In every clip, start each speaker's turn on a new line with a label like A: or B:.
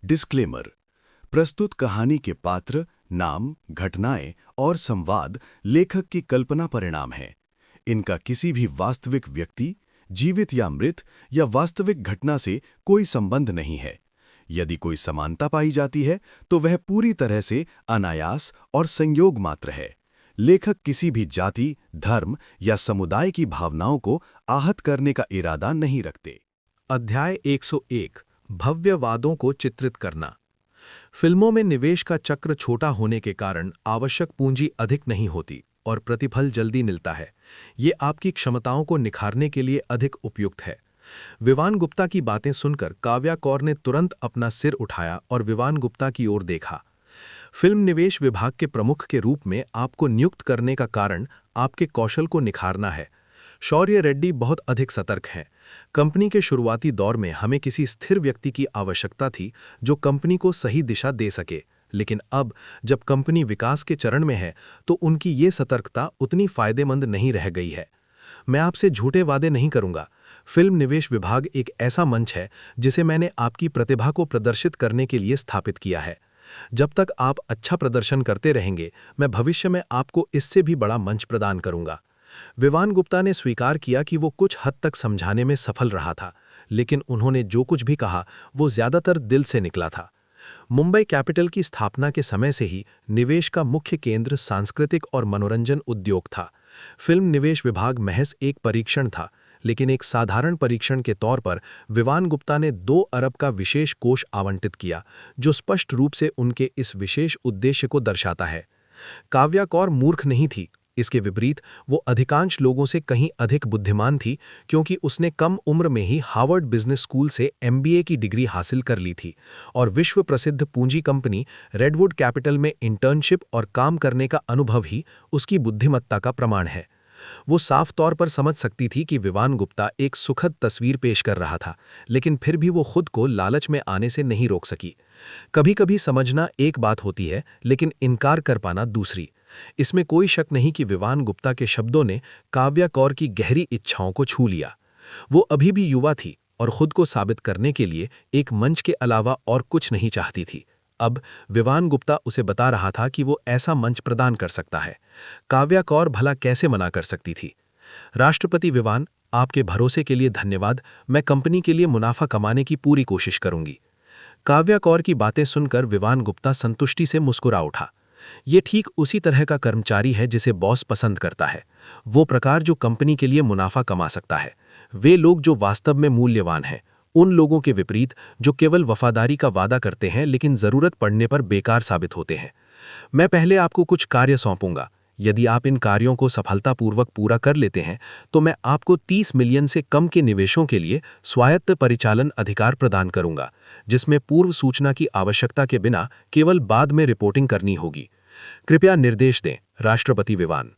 A: Disclaimer. प्रस्तुत कहानी के पात्र, नाम, घटनाएं और संवाद लेखक की कल्पना परिणाम हैं। इनका किसी भी वास्तविक व्यक्ति, जीवित या मृत, या वास्तविक घटना से कोई संबंध नहीं है। यदि कोई समानता पाई जाती है तो वह पूरी तरह से अनायास और संयोग मात्र है। लेखक किसी भी जाति, धर्म या समुदाय की भावनाओं को आहत करने का इरादा नहीं रखते।
B: अध्याय 101 भव्य वादों को चित्रित करना। फिल्मों में निवेश का चक्र छोटा होने के कारण आवश्यक पूंजी अधिक नहीं होती और प्रतिफल जल्दी मिलता है। ये आपकी क्षमताओं को निखारने के लिए अधिक उपयुक्त है। विवान गुप्ता की बातें सुनकर काव्या कौर ने तुरंत अपना सिर उठाया और विवान गुप्ता की ओर देखा। फिल्म निवेश विभाग के प्रमुख के रूप में आपको नियुक्त करने का कारण आपके कौशल को निखारना है। शौर्य रेड्डी बहुत अधिक सतर्क हैं। कंपनी के शुरुआती दौर में हमें किसी स्थिर व्यक्ति की आवश्यकता थी जो कंपनी को सही दिशा दे सके, लेकिन अब जब कंपनी विकास के चरण में है तो उनकी ये सतर्कता उतनी फायदेमंद नहीं रह गई है। मैं आपसे झूठे वादे नहीं करूंगा। फिल्म निवेश विभाग एक ऐसा मंच है जिसे मैंने आपकी प्रतिभा को प्रदर्शित करने के लिए स्थापित किया है। जब तक आप अच्छा प्रदर्शन करते रहेंगे, मैं भविष्य में आपको इससे भी बड़ा मंच प्रदान करूंगा। विवान गुप्ता ने स्वीकार किया कि वो कुछ हद तक समझाने में सफल रहा था, लेकिन उन्होंने जो कुछ भी कहा वो ज्यादातर दिल से निकला था। मुंबई कैपिटल की स्थापना के समय से ही निवेश का मुख्य केंद्र सांस्कृतिक और मनोरंजन उद्योग था। फिल्म निवेश विभाग महज एक परीक्षण था, लेकिन एक साधारण परीक्षण के तौर पर विवान गुप्ता ने 2 अरब का विशेष कोष आवंटित किया, जो स्पष्ट रूप से उनके इस विशेष उद्देश्य को दर्शाता है। काव्या कौर मूर्ख नहीं थी। इसके विपरीत वो अधिकांश लोगों से कहीं अधिक बुद्धिमान थी, क्योंकि उसने कम उम्र में ही हार्वर्ड बिजनेस स्कूल से MBA की डिग्री हासिल कर ली थी और विश्व प्रसिद्ध पूंजी कंपनी रेडवुड कैपिटल में इंटर्नशिप और काम करने का अनुभव ही उसकी बुद्धिमत्ता का प्रमाण है। वो साफ तौर पर समझ सकती थी कि विवान गुप्ता एक सुखद तस्वीर पेश कर रहा था, लेकिन फिर भी वो खुद को लालच में आने से नहीं रोक सकी। कभी-कभी समझना एक बात होती है, लेकिन इनकार कर पाना दूसरी। इसमें कोई शक नहीं कि विवान गुप्ता के शब्दों ने काव्या कौर की गहरी इच्छाओं को छू लिया। वो अभी भी युवा थी और खुद को साबित करने के लिए एक मंच के अलावा और कुछ नहीं चाहती थी। अब विवान गुप्ता उसे बता रहा था कि वो ऐसा मंच प्रदान कर सकता है। काव्या कौर भला कैसे मना कर सकती थी। राष्ट्रपति विवान, आपके भरोसे के लिए धन्यवाद। मैं कंपनी के लिए मुनाफा कमाने की पूरी कोशिश करूंगी। काव्या कौर की बातें सुनकर विवान गुप्ता संतुष्टि से मुस्कुरा उठा। ये ठीक उसी तरह का कर्मचारी है जिसे बॉस पसंद करता है। वो प्रकार जो कंपनी के लिए मुनाफा कमा सकता है। वे लोग जो वास्तव में मूल्यवान हैं, उन लोगों के विपरीत जो केवल वफादारी का वादा करते हैं लेकिन जरूरत पड़ने पर बेकार साबित होते हैं। मैं पहले आपको कुछ कार्य सौंपूंगा। यदि आप इन कार्यों को सफलतापूर्वक पूरा कर लेते हैं तो मैं आपको 30 मिलियन से कम के निवेशों के लिए स्वायत्त परिचालन अधिकार प्रदान करूंगा, जिसमें पूर्व सूचना की आवश्यकता के बिना केवल बाद में रिपोर्टिंग करनी होगी। कृपया निर्देश दें। राष्ट्रपति विवान।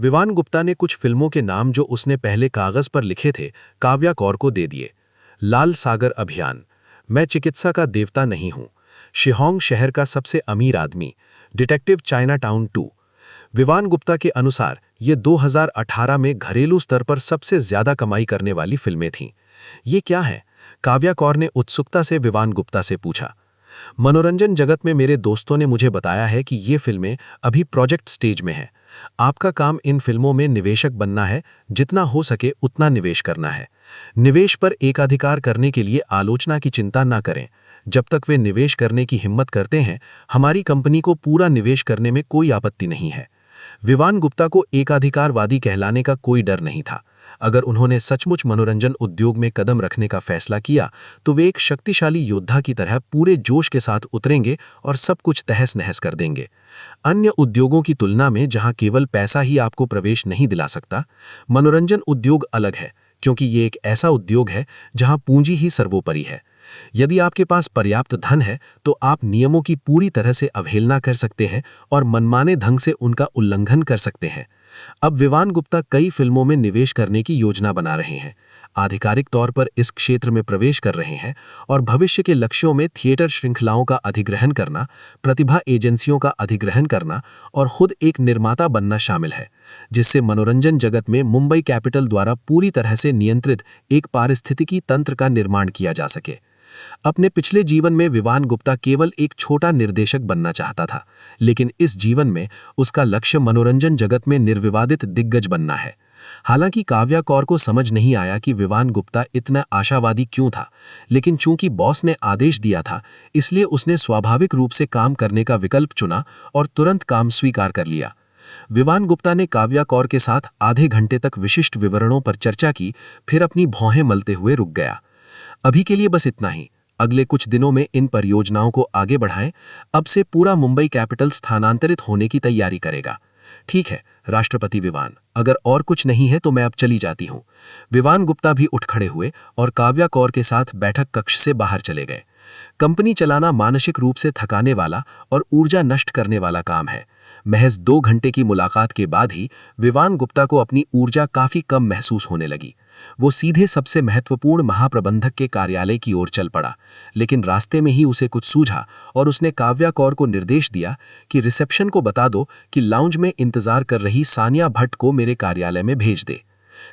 B: विवान गुप्ता ने कुछ फिल्मों के नाम जो उसने पहले कागज पर लिखे थे काव्या कौर को दे दिए। लाल सागर अभियान, मैं चिकित्सा का देवता नहीं हूं, शिहोंग शहर का सबसे अमीर आदमी, detective Chinatown 2। Vivaan Gupta के अनुसार ये 2018 में घरेलू स्तर पर सबसे ज्यादा कमाई करने वाली फिल्में थीं। ये क्या है? काव्या कौर ने उत्सुकता से विवान गुप्ता से पूछा। मनोरंजन जगत में मेरे दोस्तों ने मुझे बताया है कि ये फिल्में अभी प्रोजेक्ट स्टेज में हैं। आपका काम इन फिल्मों में निवेशक बनना है, जितना हो सके उतना निवेश करना है। निवेश पर एकाधिकार करने के लिए आलोचना की चिंता ना करें। जब तक वे निवेश करने की हिम्मत करते हैं, हमारी कंपनी को पूरा निवेश करने में कोई आपत्ति नहीं है। विवान गुप्ता को एकाधिकारवादी कहलाने का कोई डर नहीं था। अगर उन्होंने सचमुच मनोरंजन उद्योग में कदम रखने का फैसला किया तो वे एक शक्तिशाली योद्धा की तरह पूरे जोश के साथ उतरेंगे और सब कुछ तहस नहस कर देंगे। अन्य उद्योगों की तुलना में जहां केवल पैसा ही आपको प्रवेश नहीं दिला सकता, मनोरंजन उद्योग अलग है, क्योंकि ये एक ऐसा उद्योग है जहां पूंजी ही सर्वोपरि है। यदि आपके पास पर्याप्त धन है तो आप नियमों की पूरी तरह से अवहेलना कर सकते हैं और मनमाने ढंग से उनका उल्लंघन कर सकते हैं। अब विवान गुप्ता कई फिल्मों में निवेश करने की योजना बना रहे हैं, आधिकारिक तौर पर इस क्षेत्र में प्रवेश कर रहे हैं और भविष्य के लक्ष्यों में थिएटर श्रृंखलाओं का अधिग्रहण करना, प्रतिभा एजेंसियों का अधिग्रहण करना और खुद एक निर्माता बनना शामिल है, जिससे मनोरंजन जगत में मुंबई कैपिटल द्वारा पूरी तरह से नियंत्रित एक पारिस्थितिकी तंत्र का निर्माण किया जा सके। अपने पिछले जीवन में विवान गुप्ता केवल एक छोटा निर्देशक बनना चाहता था, लेकिन इस जीवन में उसका लक्ष्य मनोरंजन जगत में निर्विवादित दिग्गज बनना है। हालांकि काव्या कौर को समझ नहीं आया कि विवान गुप्ता इतना आशावादी क्यों था, लेकिन चूंकि बॉस ने आदेश दिया था, इसलिए उसने स्वाभाविक रूप से काम करने का विकल्प चुना और तुरंत काम स्वीकार कर लिया। विवान गुप्ता ने काव्या कौर के साथ आधे घंटे तक विशिष्ट विवरणों पर चर्चा की, फिर अपनी भौहें मलते हुए रुक गया। अभी के लिए बस इतना ही। अगले कुछ दिनों में इन परियोजनाओं को आगे बढ़ाएं। अब से पूरा मुंबई कैपिटल स्थानांतरित होने की तैयारी करेगा। ठीक है राष्ट्रपति विवान, अगर और कुछ नहीं है तो मैं अब चली जाती हूं। विवान गुप्ता भी उठ खड़े हुए और काव्या कौर के साथ बैठक कक्ष से बाहर चले गए। कंपनी चलाना मानसिक रूप से थकाने वाला और ऊर्जा नष्ट करने वाला काम है। महज 2 घंटे की मुलाकात के बाद ही विवान गुप्ता को अपनी ऊर्जा काफी कम महसूस होने लगी। वो सीधे सबसे महत्वपूर्ण महाप्रबंधक के कार्यालय की ओर चल पड़ा, लेकिन रास्ते में ही उसे कुछ सूझा और उसने काव्या कौर को निर्देश दिया कि रिसेप्शन को बता दो कि लाउंज में इंतजार कर रही सानिया भट्ट को मेरे कार्यालय में भेज दे।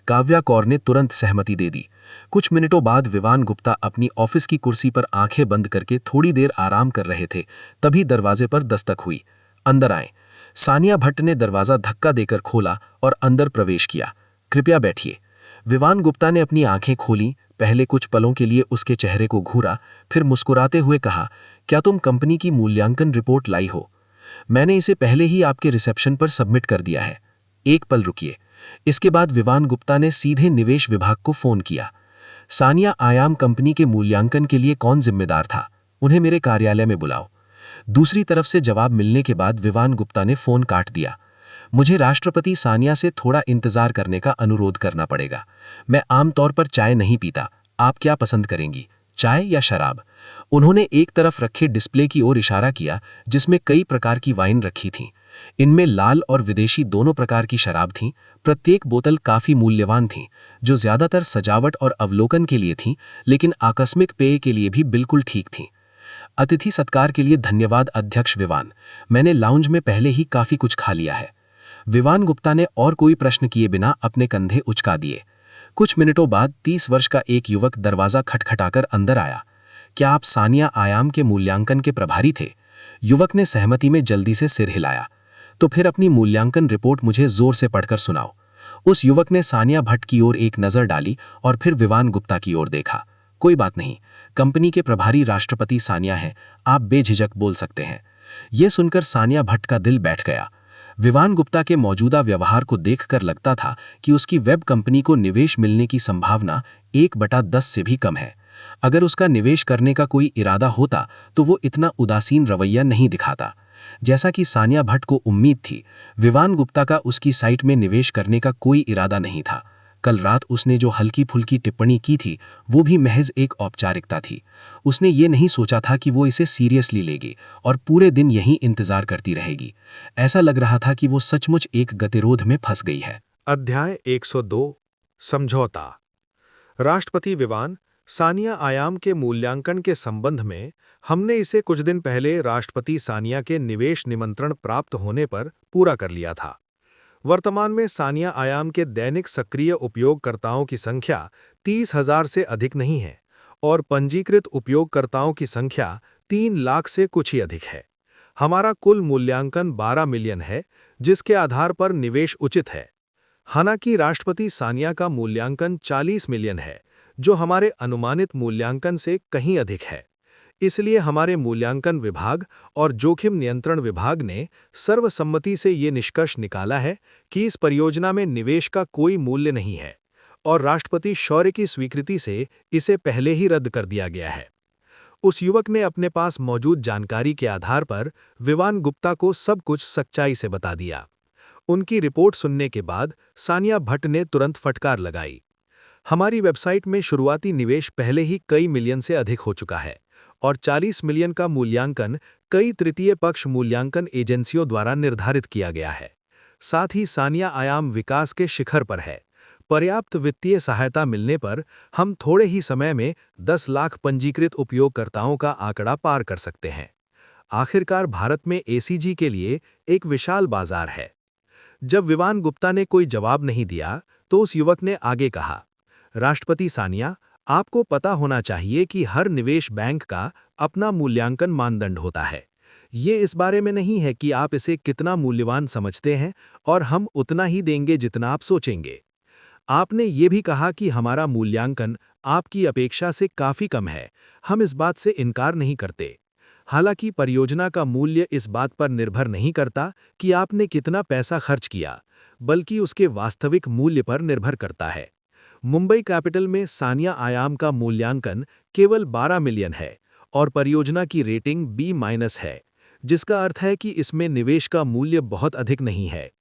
B: काव्या कौर ने तुरंत सहमति दे दी। कुछ मिनटों बाद विवान गुप्ता अपनी ऑफिस की कुर्सी पर आंखें बंद करके थोड़ी देर आराम कर रहे थे, तभी दरवाजे पर दस्तक हुई। अंदर आए। सानिया भट्ट ने दरवाजा धक्का देकर खोला और अंदर प्रवेश किया। कृपया बैठिए। विवान गुप्ता ने अपनी आंखें खोली, पहले कुछ पलों के लिए उसके चेहरे को घूरा, फिर मुस्कुराते हुए कहा, क्या तुम कंपनी की मूल्यांकन रिपोर्ट लाई हो? मैंने इसे पहले ही आपके रिसेप्शन पर सबमिट कर दिया है। एक पल रुकिए। इसके बाद विवान गुप्ता ने सीधे निवेश विभाग को फोन किया। सानिया आयाम कंपनी के मूल्यांकन के लिए कौन जिम्मेदार था? उन्हें मेरे कार्यालय में बुलाओ। दूसरी तरफ से जवाब मिलने के बाद विवान गुप्ता ने फोन काट दिया। मुझे राष्ट्रपति सानिया से थोड़ा इंतजार करने का अनुरोध करना पड़ेगा। मैं आमतौर पर चाय नहीं पीता। आप क्या पसंद करेंगी, चाय या शराब? उन्होंने एक तरफ रखे डिस्प्ले की ओर इशारा किया, जिसमें कई प्रकार की वाइन रखी थीं। इनमें लाल और विदेशी दोनों प्रकार की शराब थीं। प्रत्येक बोतल काफी मूल्यवान थी, जो ज्यादातर सजावट और अवलोकन के लिए थीं, लेकिन आकस्मिक पेय के लिए भी बिल्कुल ठीक थीं। अतिथि सत्कार के लिए धन्यवाद अध्यक्ष विवान। मैंने लाउंज में पहले ही काफी कुछ खा लिया है। विवान गुप्ता ने और कोई प्रश्न किए बिना अपने कंधे उचका दिए। कुछ मिनटों बाद 30 वर्ष का एक युवक दरवाजा खटखटाकर अंदर आया। क्या आप सानिया आयाम के मूल्यांकन के प्रभारी थे? युवक ने सहमति में जल्दी से सिर हिलाया। तो फिर अपनी मूल्यांकन रिपोर्ट मुझे जोर से पढ़कर सुनाओ। उस युवक ने सानिया भट्ट की ओर एक नजर डाली और फिर विवान गुप्ता की ओर देखा। कोई बात नहीं, कंपनी के प्रभारी राष्ट्रपति सानिया हैं, आप बेझिझक बोल सकते हैं। यह सुनकर सानिया भट्ट का दिल बैठ गया। विवान गुप्ता के मौजूदा व्यवहार को देखकर लगता था कि उसकी वेब कंपनी को निवेश मिलने की संभावना 1/10 से भी कम है। अगर उसका निवेश करने का कोई इरादा होता तो वो इतना उदासीन रवैया नहीं दिखाता। जैसा कि सानिया भट्ट को उम्मीद थी, विवान गुप्ता का उसकी साइट में निवेश करने का कोई इरादा नहीं था। कल रात उसने जो हल्की फुल्की टिप्पणी की थी, वो भी महज एक औपचारिकता थी। उसने ये नहीं सोचा था कि वो इसे सीरियसली लेगी और पूरे दिन यहीं इंतजार करती रहेगी। ऐसा लग रहा था कि वो सचमुच एक गतिरोध में फंस गई है।
C: अध्याय 102 समझौता। राष्ट्रपति विवान, सानिया आयाम के मूल्यांकन के संबंध में हमने इसे कुछ दिन पहले राष्ट्रपति सानिया के निवेश निमंत्रण प्राप्त होने पर पूरा कर लिया था। वर्तमान में सानिया आयाम के दैनिक सक्रिय उपयोगकर्ताओं की संख्या 30,000 से अधिक नहीं है और पंजीकृत उपयोगकर्ताओं की संख्या 3 लाख से कुछ ही अधिक है। हमारा कुल मूल्यांकन 12 मिलियन है, जिसके आधार पर निवेश उचित है। हालांकि राष्ट्रपति सानिया का मूल्यांकन 40 मिलियन है, जो हमारे अनुमानित मूल्यांकन से कहीं अधिक है। इसलिए हमारे मूल्यांकन विभाग और जोखिम नियंत्रण विभाग ने सर्वसम्मति से ये निष्कर्ष निकाला है कि इस परियोजना में निवेश का कोई मूल्य नहीं है और राष्ट्रपति शौर्य की स्वीकृति से इसे पहले ही रद्द कर दिया गया है। उस युवक ने अपने पास मौजूद जानकारी के आधार पर विवान गुप्ता को सब कुछ सच्चाई से बता दिया। उनकी रिपोर्ट सुनने के बाद सानिया भट्ट ने तुरंत फटकार लगाई। हमारी वेबसाइट में शुरुआती निवेश पहले ही कई मिलियन से अधिक हो चुका है और 40 मिलियन का मूल्यांकन कई तृतीय पक्ष मूल्यांकन एजेंसियों द्वारा निर्धारित किया गया है। साथ ही सानिया आयाम विकास के शिखर पर है। पर्याप्त वित्तीय सहायता मिलने पर हम थोड़े ही समय में 10 लाख पंजीकृत उपयोगकर्ताओं का आंकड़ा पार कर सकते हैं। आखिरकार भारत में एसीजी के लिए एक विशाल बाजार है। जब विवान गुप्ता ने कोई जवाब नहीं दिया तो उस युवक ने आगे कहा, राष्ट्रपति सानिया, आपको पता होना चाहिए कि हर निवेश बैंक का अपना मूल्यांकन मानदंड होता है। ये इस बारे में नहीं है कि आप इसे कितना मूल्यवान समझते हैं और हम उतना ही देंगे जितना आप सोचेंगे। आपने ये भी कहा कि हमारा मूल्यांकन आपकी अपेक्षा से काफ़ी कम है। हम इस बात से इनकार नहीं करते। हालांकि परियोजना का मूल्य इस बात पर निर्भर नहीं करता कि आपने कितना पैसा खर्च किया, बल्कि उसके वास्तविक मूल्य पर निर्भर करता है। मुंबई कैपिटल में सानिया आयाम का मूल्यांकन केवल 12 मिलियन है और परियोजना की रेटिंग B- है, जिसका अर्थ है कि इसमें निवेश का मूल्य बहुत अधिक नहीं है।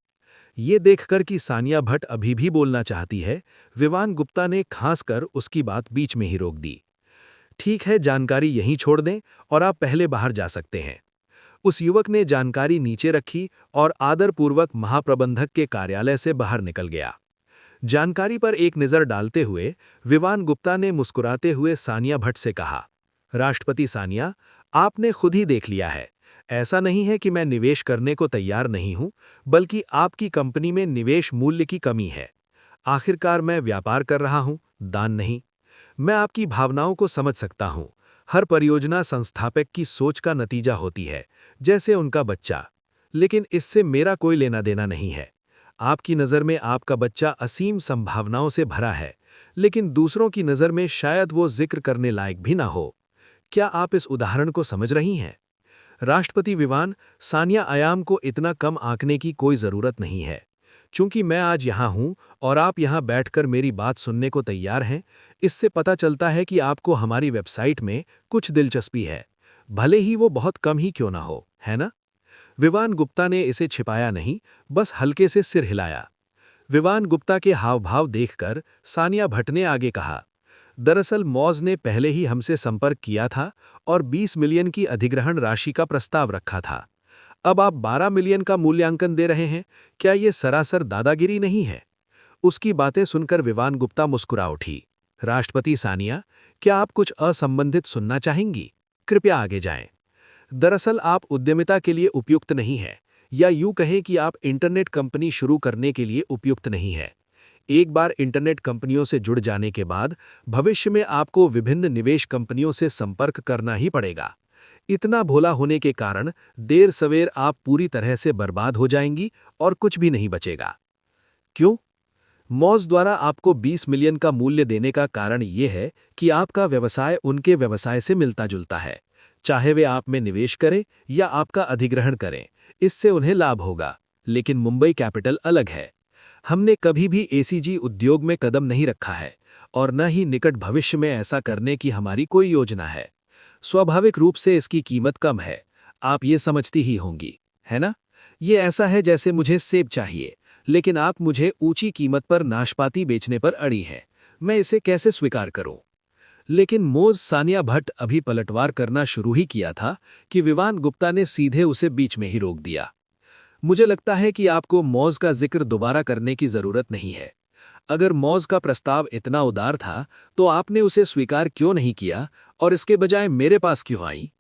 C: ये देखकर कि सानिया भट्ट अभी भी बोलना चाहती है, विवान गुप्ता ने खांसकर उसकी बात बीच में ही रोक दी। ठीक है, जानकारी यहीं छोड़ दें और आप पहले बाहर जा सकते हैं। उस युवक ने जानकारी नीचे रखी और आदरपूर्वक महाप्रबंधक के कार्यालय से बाहर निकल गया। जानकारी पर एक नज़र डालते हुए विवान गुप्ता ने मुस्कुराते हुए सानिया भट्ट से कहा, राष्ट्रपति सानिया, आपने खुद ही देख लिया है। ऐसा नहीं है कि मैं निवेश करने को तैयार नहीं हूं, बल्कि आपकी कंपनी में निवेश मूल्य की कमी है। आखिरकार मैं व्यापार कर रहा हूं, दान नहीं। मैं आपकी भावनाओं को समझ सकता हूं। हर परियोजना संस्थापक की सोच का नतीजा होती है, जैसे उनका बच्चा। लेकिन इससे मेरा कोई लेना देना नहीं है। आपकी नज़र में आपका बच्चा असीम संभावनाओं से भरा है, लेकिन दूसरों की नज़र में शायद वो जिक्र करने लायक भी ना हो। क्या आप इस उदाहरण को समझ रही हैं? राष्ट्रपति विवान, सानिया आयाम को इतना कम आंकने की कोई ज़रूरत नहीं है। चूंकि मैं आज यहाँ हूँ और आप यहाँ बैठकर मेरी बात सुनने को तैयार हैं, इससे पता चलता है कि आपको हमारी वेबसाइट में कुछ दिलचस्पी है, भले ही वो बहुत कम ही क्यों ना हो, है ना? विवान गुप्ता ने इसे छिपाया नहीं, बस हल्के से सिर हिलाया। विवान गुप्ता के हाव-भाव देखकर सानिया भट्ट ने आगे कहा, दरअसल मौज ने पहले ही हमसे संपर्क किया था और 20 मिलियन की अधिग्रहण राशि का प्रस्ताव रखा था। अब आप 12 मिलियन का मूल्यांकन दे रहे हैं, क्या ये सरासर दादागिरी नहीं है? उसकी बातें सुनकर विवान गुप्ता मुस्कुरा उठी। राष्ट्रपति सानिया, क्या आप कुछ असंबंधित सुनना चाहेंगी? कृपया आगे जाएं। दरअसल आप उद्यमिता के लिए उपयुक्त नहीं है, या यूं कहें कि आप इंटरनेट कंपनी शुरू करने के लिए उपयुक्त नहीं है। एक बार इंटरनेट कंपनियों से जुड़ जाने के बाद भविष्य में आपको विभिन्न निवेश कंपनियों से संपर्क करना ही पड़ेगा। इतना भोला होने के कारण देर सवेर आप पूरी तरह से बर्बाद हो जाएंगी और कुछ भी नहीं बचेगा। क्यों? मौज द्वारा आपको 20 मिलियन का मूल्य देने का कारण ये है कि आपका व्यवसाय उनके व्यवसाय से मिलता जुलता है। चाहे वे आप में निवेश करें या आपका अधिग्रहण करें, इससे उन्हें लाभ होगा। लेकिन मुंबई कैपिटल अलग है। हमने कभी भी एसीजी उद्योग में कदम नहीं रखा है और न ही निकट भविष्य में ऐसा करने की हमारी कोई योजना है। स्वाभाविक रूप से इसकी कीमत कम है, आप ये समझती ही होंगी, है ना? ये ऐसा है जैसे मुझे सेब चाहिए, लेकिन आप मुझे ऊंची कीमत पर नाशपाती बेचने पर अड़ी हैं। मैं इसे कैसे स्वीकार करूं? लेकिन मौज सानिया भट्ट अभी पलटवार करना शुरू ही किया था कि विवान गुप्ता ने सीधे उसे बीच में ही रोक दिया। मुझे लगता है कि आपको मौज का जिक्र दोबारा करने की जरूरत नहीं है। अगर मौज का प्रस्ताव इतना उदार था, तो आपने उसे स्वीकार क्यों नहीं किया और इसके बजाय मेरे पास क्यों आई?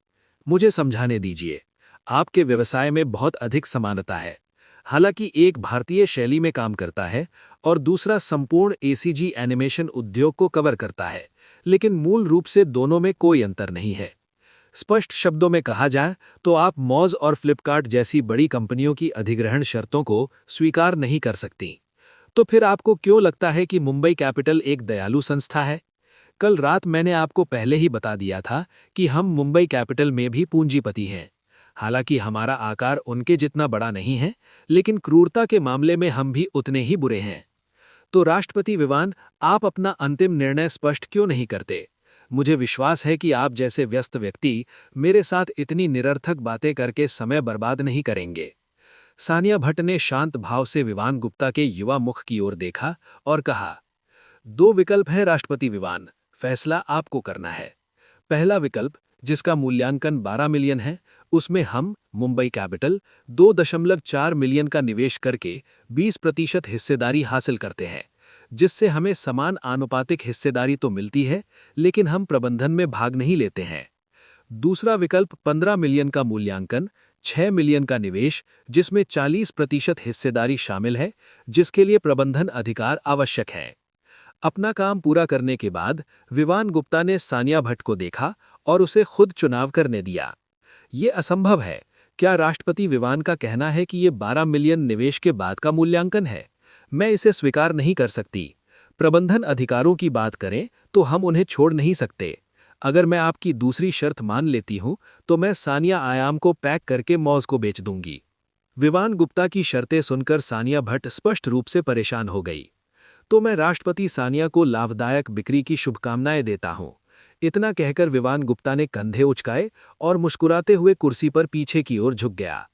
C: मुझे समझाने दीजिए। आपके व्यवसाय में बहुत अधिक समानता है। हालांकि एक भारतीय शैली में काम करता है और दूसरा संपूर्ण एसीजी एनिमेशन उद्योग को कवर करता है, लेकिन मूल रूप से दोनों में कोई अंतर नहीं है। स्पष्ट शब्दों में कहा जाए तो आप मौज और फ्लिपकार्ट जैसी बड़ी कंपनियों की अधिग्रहण शर्तों को स्वीकार नहीं कर सकती। तो फिर आपको क्यों लगता है कि मुंबई कैपिटल एक दयालु संस्था है? कल रात मैंने आपको पहले ही बता दिया था कि हम मुंबई कैपिटल में भी पूंजीपति हैं। हालांकि हमारा आकार उनके जितना बड़ा नहीं है, लेकिन क्रूरता के मामले में हम भी उतने ही बुरे हैं। तो राष्ट्रपति विवान, आप अपना अंतिम निर्णय स्पष्ट क्यों नहीं करते? मुझे विश्वास है कि आप जैसे व्यस्त व्यक्ति मेरे साथ इतनी निरर्थक बातें करके समय बर्बाद नहीं करेंगे। सानिया भट्ट ने शांत भाव से विवान गुप्ता के युवा मुख की ओर देखा और कहा, 2 विकल्प हैं राष्ट्रपति विवान, फैसला आपको करना है। पहला विकल्प, जिसका मूल्यांकन 12 मिलियन है, उसमें हम मुंबई कैपिटल 2.4 मिलियन का निवेश करके 20% हिस्सेदारी हासिल करते हैं, जिससे हमें समान आनुपातिक हिस्सेदारी तो मिलती है, लेकिन हम प्रबंधन में भाग नहीं लेते हैं। दूसरा विकल्प 15 मिलियन का मूल्यांकन, 6 मिलियन का निवेश, जिसमें 40% हिस्सेदारी शामिल है, जिसके लिए प्रबंधन अधिकार आवश्यक है।
B: अपना काम पूरा करने के बाद विवान गुप्ता ने सानिया भट्ट को देखा और उसे खुद चुनाव करने दिया। ये असंभव है। क्या राष्ट्रपति विवान का कहना है कि ये 12 मिलियन निवेश के बाद का मूल्यांकन है? मैं इसे स्वीकार नहीं कर सकती। प्रबंधन अधिकारों की बात करें तो हम उन्हें छोड़ नहीं सकते। अगर मैं आपकी दूसरी शर्त मान लेती हूं तो मैं सानिया आयाम को पैक करके मौज को बेच दूंगी। विवान गुप्ता की शर्तें सुनकर सानिया भट्ट स्पष्ट रूप से परेशान हो गई। तो मैं राष्ट्रपति सानिया को लाभदायक बिक्री की शुभकामनाएं देता हूं। इतना कहकर विवान गुप्ता ने कंधे उचकाए और मुस्कुराते हुए कुर्सी पर पीछे की ओर झुक गया।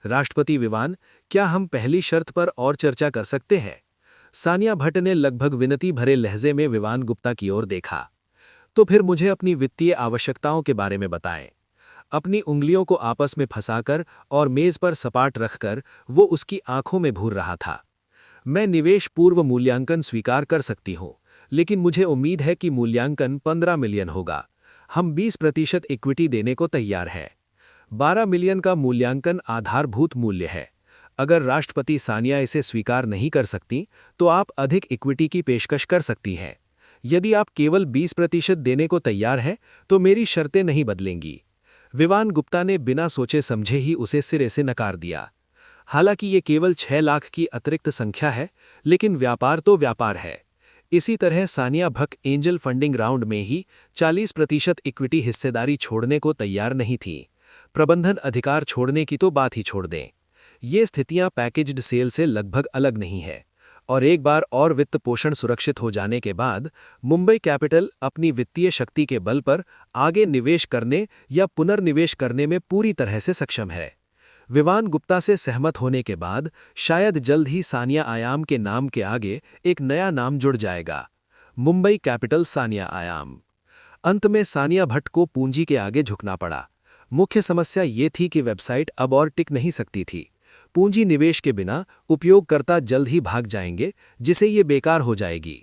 B: राष्ट्रपति विवान, क्या हम पहली शर्त पर और चर्चा कर सकते हैं? सानिया भट्ट ने लगभग विनती भरे लहजे में विवान गुप्ता की ओर देखा। तो फिर मुझे अपनी वित्तीय आवश्यकताओं के बारे में बताएं। अपनी उंगलियों को आपस में फंसाकर और मेज पर सपाट रखकर वो उसकी आंखों में भूर रहा था। मैं निवेश पूर्व मूल्यांकन स्वीकार कर सकती हूं, लेकिन मुझे उम्मीद है कि मूल्यांकन 15 मिलियन होगा। हम 20% इक्विटी देने को तैयार हैं। 12 मिलियन का मूल्यांकन आधारभूत मूल्य है। अगर राष्ट्रपति सानिया इसे स्वीकार नहीं कर सकती तो आप अधिक इक्विटी की पेशकश कर सकती हैं। यदि आप केवल 20% देने को तैयार हैं तो मेरी शर्तें नहीं बदलेंगी। विवान गुप्ता ने बिना सोचे समझे ही उसे सिरे से नकार दिया। हालांकि ये केवल 6 लाख की अतिरिक्त संख्या है, लेकिन व्यापार तो व्यापार है। इसी तरह Sania Bhatt angel funding round में ही 40% इक्विटी हिस्सेदारी छोड़ने को तैयार नहीं थी। प्रबंधन अधिकार छोड़ने की तो बात ही छोड़ दें। ये स्थितियां पैकेज्ड सेल से लगभग अलग नहीं है। और एक बार और वित्त पोषण सुरक्षित हो जाने के बाद मुंबई कैपिटल अपनी वित्तीय शक्ति के बल पर आगे निवेश करने या पुनर्निवेश करने में पूरी तरह से सक्षम है। विवान गुप्ता से सहमत होने के बाद शायद जल्द ही सानिया आयाम के नाम के आगे एक नया नाम जुड़ जाएगा, मुंबई कैपिटल सानिया आयाम। अंत में सानिया भट्ट को पूंजी के आगे झुकना पड़ा। मुख्य समस्या ये थी कि वेबसाइट अब और टिक नहीं सकती थी। पूंजी निवेश के बिना उपयोगकर्ता जल्द ही भाग जाएंगे, जिससे ये बेकार हो जाएगी।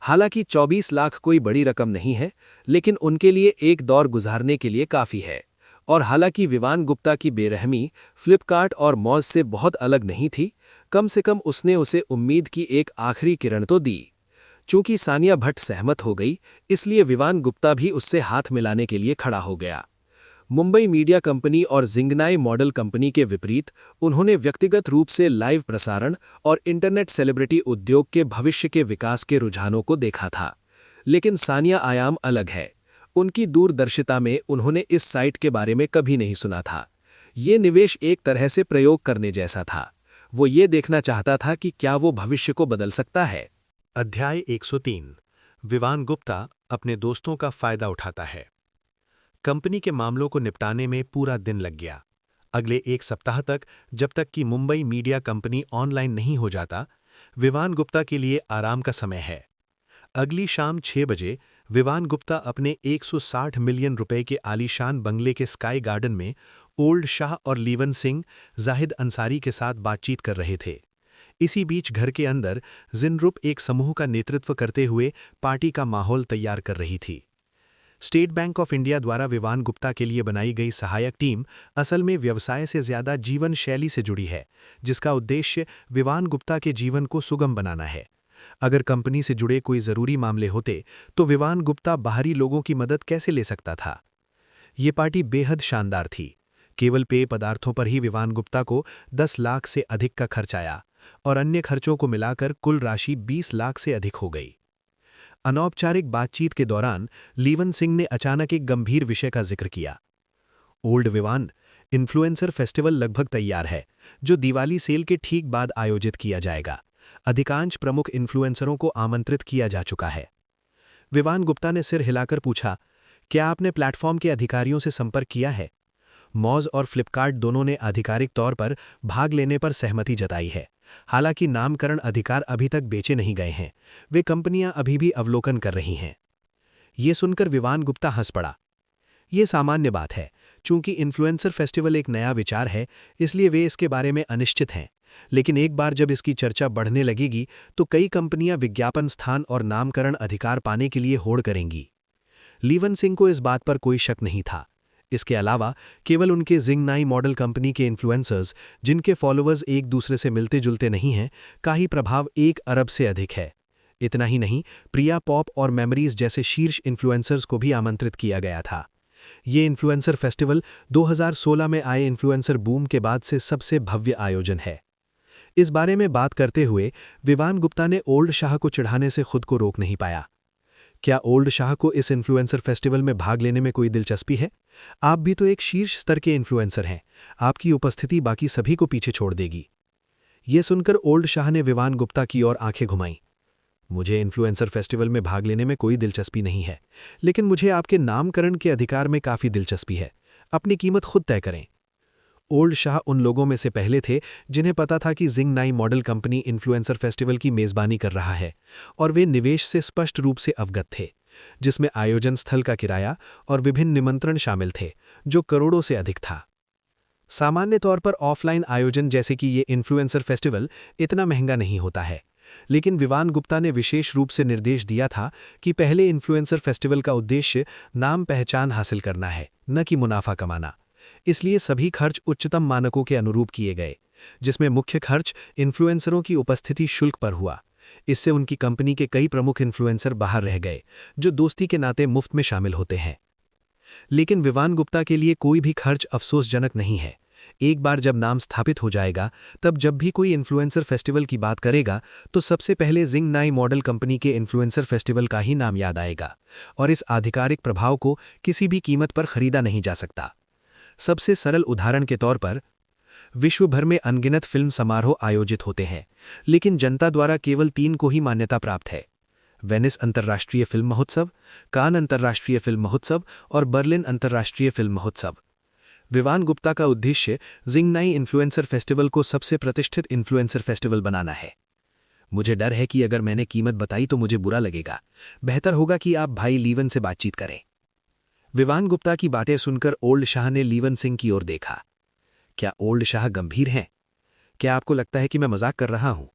B: हालांकि 24 लाख कोई बड़ी रकम नहीं है, लेकिन उनके लिए एक दौर गुजारने के लिए काफ़ी है। और हालांकि विवान गुप्ता की बेरहमी फ्लिपकार्ट और मौज से बहुत अलग नहीं थी, कम से कम उसने उसे उम्मीद की एक आखिरी किरण तो दी। चूंकि सानिया भट्ट सहमत हो गई, इसलिए विवान गुप्ता भी उससे हाथ मिलाने के लिए खड़ा हो गया। मुंबई मीडिया कंपनी और जिंगनाई मॉडल कंपनी के विपरीत उन्होंने व्यक्तिगत रूप से लाइव प्रसारण और इंटरनेट सेलिब्रिटी उद्योग के भविष्य के विकास के रुझानों को देखा था। लेकिन सानिया आयाम अलग है। उनकी दूरदर्शिता में उन्होंने इस साइट के बारे में कभी नहीं सुना था। ये निवेश एक तरह से प्रयोग करने जैसा था। वो ये देखना चाहता था कि क्या वो भविष्य को बदल सकता है।
C: अध्याय 103। विवान गुप्ता अपने दोस्तों का फायदा उठाता है। कंपनी के मामलों को निपटाने में पूरा दिन लग गया। अगले 1 सप्ताह तक, जब तक कि मुंबई मीडिया कंपनी ऑनलाइन नहीं हो जाता, विवान गुप्ता के लिए आराम का समय है। अगली शाम 6 बजे विवान गुप्ता अपने 160 मिलियन रुपए के आलीशान बंगले के स्काई गार्डन में ओल्ड शाह और लीवन सिंह, जाहिद अंसारी के साथ बातचीत कर रहे थे। इसी बीच घर के अंदर जिनरुप एक समूह का नेतृत्व करते हुए पार्टी का माहौल तैयार कर रही थी। स्टेट बैंक ऑफ इंडिया द्वारा विवान गुप्ता के लिए बनाई गई सहायक टीम असल में व्यवसाय से ज्यादा जीवन शैली से जुड़ी है, जिसका उद्देश्य विवान गुप्ता के जीवन को सुगम बनाना है। अगर कंपनी से जुड़े कोई जरूरी मामले होते तो विवान गुप्ता बाहरी लोगों की मदद कैसे ले सकता था? ये पार्टी बेहद शानदार थी। केवल पेय पदार्थों पर ही विवान गुप्ता को 10 लाख से अधिक का खर्च आया और अन्य खर्चों को मिलाकर कुल राशि 20 लाख से अधिक हो गई। अनौपचारिक बातचीत के दौरान लीवन सिंह ने अचानक एक गंभीर विषय का जिक्र किया। ओल्ड विवान, इन्फ्लुएंसर फेस्टिवल लगभग तैयार है, जो दिवाली सेल के ठीक बाद आयोजित किया जाएगा। अधिकांश प्रमुख इन्फ्लुएंसरों को आमंत्रित किया जा चुका है। विवान गुप्ता ने सिर हिलाकर पूछा, क्या आपने प्लेटफॉर्म के अधिकारियों से संपर्क किया है? मौज और फ्लिपकार्ट दोनों ने आधिकारिक तौर पर भाग लेने पर सहमति जताई है। हालांकि नामकरण अधिकार अभी तक बेचे नहीं गए हैं। वे कंपनियां अभी भी अवलोकन कर रही हैं। ये सुनकर विवान गुप्ता हंस पड़ा। ये सामान्य बात है। चूंकि इन्फ्लुएंसर फेस्टिवल एक नया विचार है, इसलिए वे इसके बारे में अनिश्चित हैं। लेकिन एक बार जब इसकी चर्चा बढ़ने लगेगी तो कई कंपनियां विज्ञापन स्थान और नामकरण अधिकार पाने के लिए होड़ करेंगी। लीवन सिंह को इस बात पर कोई शक नहीं था। इसके अलावा केवल उनके जिंगनाई मॉडल कंपनी के इन्फ्लुएंसर्स, जिनके फॉलोअर्स एक दूसरे से मिलते जुलते नहीं हैं, का ही प्रभाव 1 अरब से अधिक है।
B: इतना ही नहीं, प्रिया पॉप और मेमोरीज जैसे शीर्ष इन्फ्लुएंसर्स को भी आमंत्रित किया गया था। ये इन्फ्लुएंसर फेस्टिवल 2016 में आए इन्फ्लुएंसर बूम के बाद से सबसे भव्य आयोजन है। इस बारे में बात करते हुए विवान गुप्ता ने ओल्ड शाह को चिढ़ाने से खुद को रोक नहीं पाया। क्या ओल्ड शाह को इस इन्फ्लुएंसर फेस्टिवल में भाग लेने में कोई दिलचस्पी है? आप भी तो एक शीर्ष स्तर के इन्फ्लुएंसर हैं। आपकी उपस्थिति बाकी सभी को पीछे छोड़ देगी। ये सुनकर ओल्ड शाह ने विवान गुप्ता की ओर आंखें घुमाईं। मुझे इन्फ्लुएंसर फेस्टिवल में भाग लेने में कोई दिलचस्पी नहीं है, लेकिन मुझे आपके नामकरण के अधिकार में काफ़ी दिलचस्पी है। अपनी कीमत खुद तय करें। ओल्ड शाह उन लोगों में से पहले थे जिन्हें पता था कि जिंग नाई मॉडल कंपनी इन्फ्लुएंसर फेस्टिवल की मेज़बानी कर रहा है, और वे निवेश से स्पष्ट रूप से अवगत थे, जिसमें आयोजन स्थल का किराया और विभिन्न निमंत्रण शामिल थे, जो करोड़ों से अधिक था। सामान्य तौर पर ऑफलाइन आयोजन जैसे कि ये इन्फ्लुएंसर फेस्टिवल इतना महंगा नहीं होता है, लेकिन विवान गुप्ता ने विशेष रूप से निर्देश दिया था कि पहले इन्फ्लुएंसर फेस्टिवल का उद्देश्य नाम पहचान हासिल करना है, न कि मुनाफा कमाना। इसलिए सभी खर्च उच्चतम मानकों के अनुरूप किए गए, जिसमें मुख्य खर्च इन्फ्लुएंसरों की उपस्थिति शुल्क पर हुआ। इससे उनकी कंपनी के कई प्रमुख इन्फ्लुएंसर बाहर रह गए, जो दोस्ती के नाते मुफ्त में शामिल होते हैं। लेकिन विवान गुप्ता के लिए कोई भी खर्च अफसोसजनक नहीं है। एक बार जब नाम स्थापित हो जाएगा, तब जब भी कोई इन्फ्लुएंसर फेस्टिवल की बात करेगा तो सबसे पहले जिंग नाई मॉडल कंपनी के इन्फ्लुएंसर फेस्टिवल का ही नाम याद आएगा, और इस आधिकारिक प्रभाव को किसी भी कीमत पर खरीदा नहीं जा सकता। सबसे सरल उदाहरण के तौर पर, विश्व भर में अनगिनत फिल्म समारोह आयोजित होते हैं, लेकिन जनता द्वारा केवल 3 को ही मान्यता प्राप्त है: वेनिस अंतर्राष्ट्रीय फिल्म महोत्सव, कान अंतर्राष्ट्रीय फिल्म महोत्सव और बर्लिन अंतर्राष्ट्रीय फिल्म महोत्सव। विवान गुप्ता का उद्देश्य जिंग नाई इन्फ्लुएंसर फेस्टिवल को सबसे प्रतिष्ठित इन्फ्लुएंसर फेस्टिवल बनाना है। मुझे डर है कि अगर मैंने कीमत बताई तो मुझे बुरा लगेगा। बेहतर होगा कि आप भाई लीवन से बातचीत करें। विवान गुप्ता की बातें सुनकर ओल्ड शाह ने लीवन सिंह की ओर देखा। क्या ओल्ड शाह गंभीर हैं? क्या आपको लगता है कि मैं मजाक कर रहा हूं?